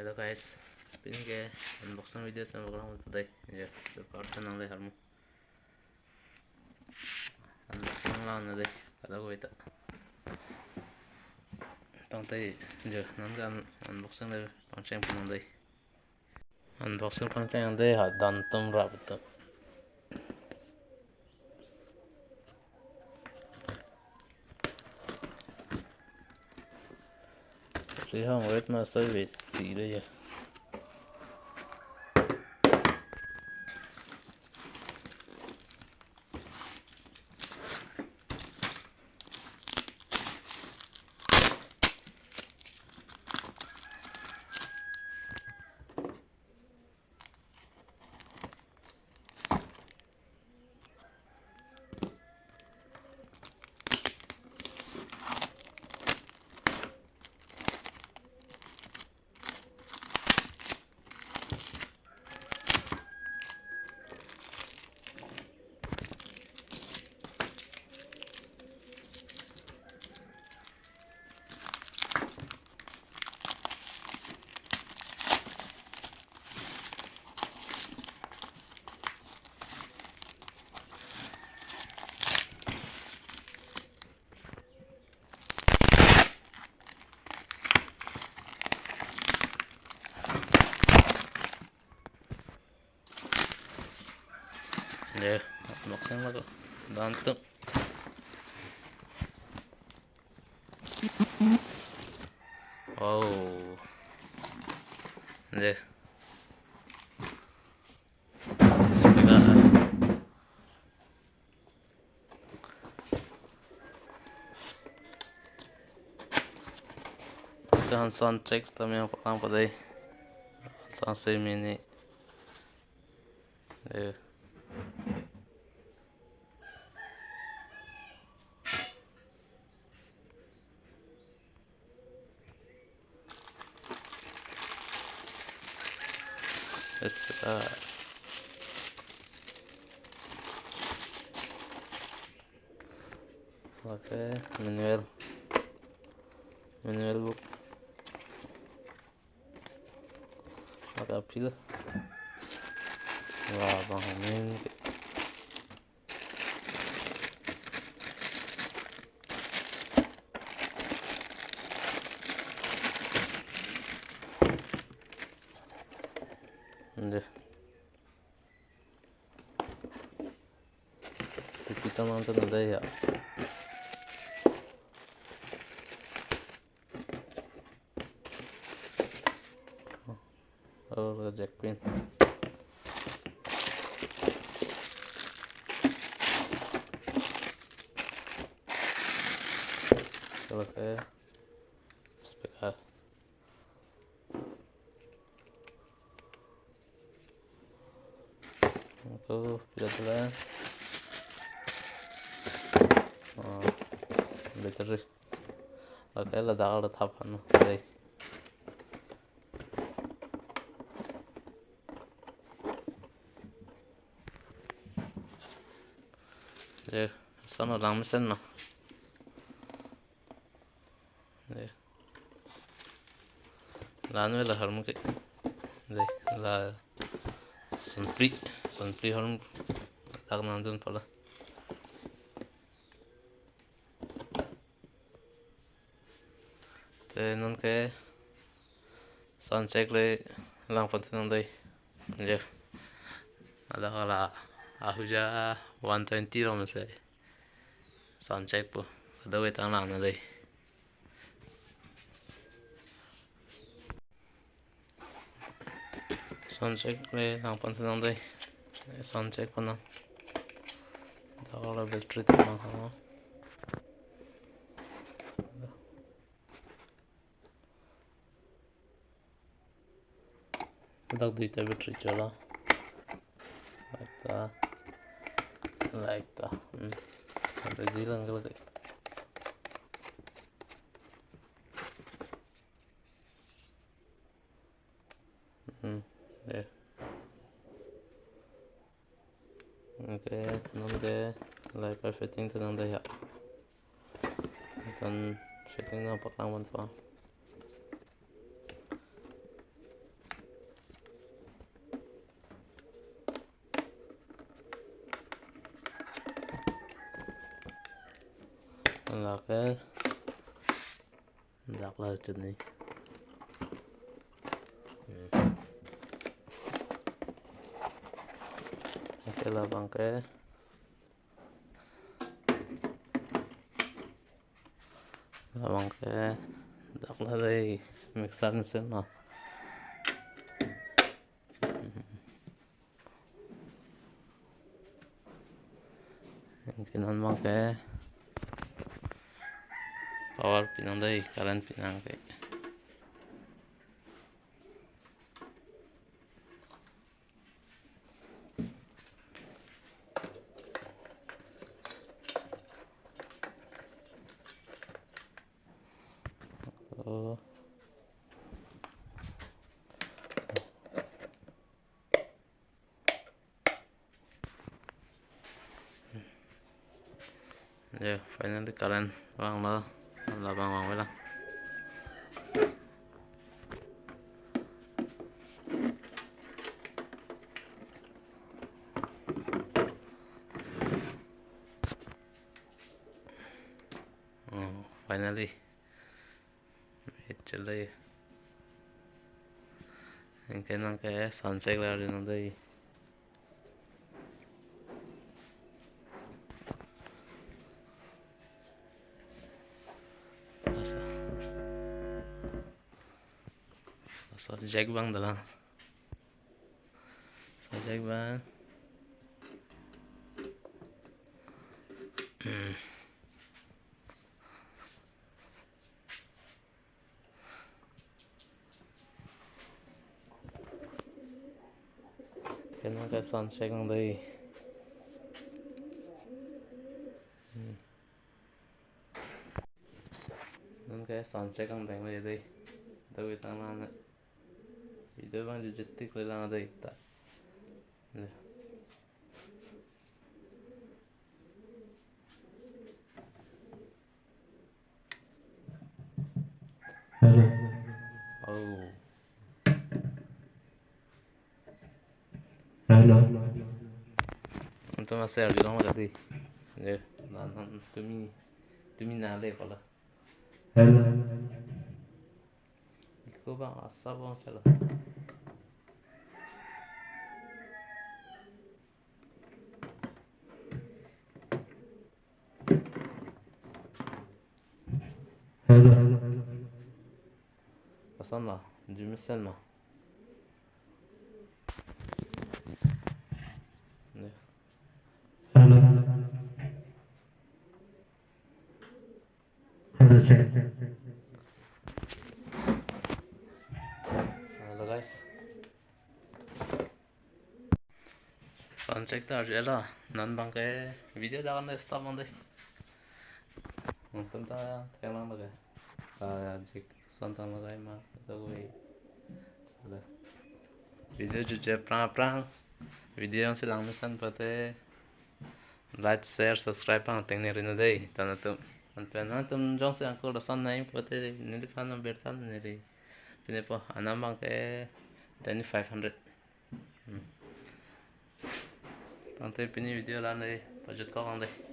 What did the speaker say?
Hello guys, pinke unboxing video sama orang today. Ya, part nang le harmu. Unboxing lang na deh, kada ko ita. Tang tay, ya, nang kan unboxing le pangcheng pang deh. Unboxing pangcheng deh, ha dantum rabat. Rihang wait ma service si le ya. Ya, unboxing lah kok. Dantum. Oh. Ya. Bismillah. Jangan soundtrack também yang pada aí. Então sei mini. Ya. Espera. Oke, manual book. Ada pil. Wah, bangunin. Deh. Kita nonton ada ya. Oh, jack pin. Oke. Speaker. Itu pilih. Oh, battery. Oke, lah dah ada tapan. Đây. Đây, sana lang mesin no. Đây. Lan lah harmu ke. Đây, lah sunpri harmu. Tak nandun pala. Non che sound check le lang pantin đây. Ya. Ada kala ahuja 120 rom se. Sound check po. Ada we tang lang na đây. Sound check le lang pantin đây. Sound check po na. Ada kala battery tang lang. Dak duita battery chala like that ada hilang kalau kayak ya oke nanti like fitting tenang deh ya dan fitting apa kawan pak là cái đặt là trên này. Cái là bằng cái đặt là đây mixer nào. Kinan bằng cái power pinang đây, current pinang cái. Yeah, finally current vang lo là vang với lắm. Finally hết trở lại. Cái năng cái sunset là đến đây. So jack bang dalam. So jack bang. Cái năng cái sunset ở đây. Năng cái sunset ở đây. Tôi tăng lên này. Video bang digitik lên ở đây ta. Oh. Hello. Untuk masih di rumah tadi. Ya, nan tumi nale pala. Hello. Iko bang asa bang chala. Hello. Pasan lah, jumisan lah. Hello. Hello check. Hello guys. Sound check ta rồi là nan bằng cái video đó này stop on đây. Chúng ta theo lăng được rồi. Chỉ sound tăng là cái mà tôi video juga prang video yang sedang mesan pada like share subscribe pang tengni rina dei tanatum antum jong se angko rasan nai pada nili fan bertan nili pine po anam bang ke 2500 tante pini video lan dei pajut ko bang dei